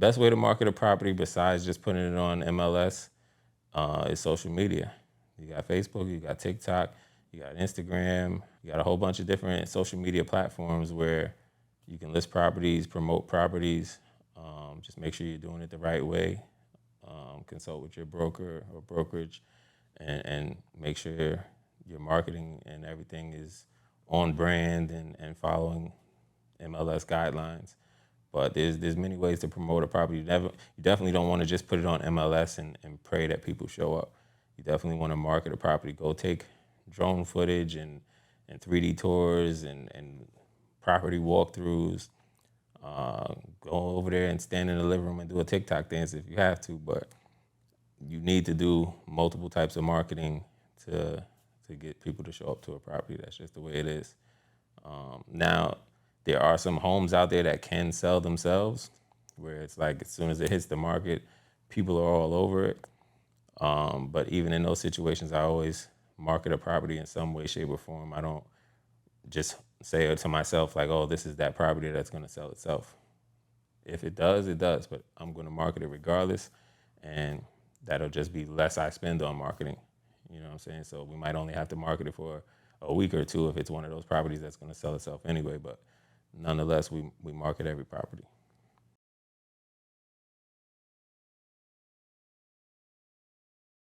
Best way to market a property besides just putting it on MLS is social media. You got Facebook, you got TikTok, you got Instagram, you got a whole bunch of different social media platforms where you can list properties, promote properties. Just make sure you're doing it the right way. Consult with your broker or brokerage, and make sure your marketing and everything is on brand and following MLS guidelines. But there's many ways to promote a property. You definitely don't want to just put it on MLS and pray that people show up. You definitely want to market a property. Go take drone footage and 3D tours and property walkthroughs. Go over there and stand in the living room and do a TikTok dance if you have to. But you need to do multiple types of marketing to get people to show up to a property. That's just the way it is. Now, there are some homes out there that can sell themselves, where it's like as soon as it hits the market, people are all over it. But even in those situations, I always market a property in some way, shape, or form. I don't just say to myself like, "Oh, this is that property that's going to sell itself." If it does, it does. But I'm going to market it regardless, and that'll just be less I spend on marketing. You know what I'm saying? So we might only have to market it for a week or two if it's one of those properties that's going to sell itself anyway. But nonetheless, we market every property.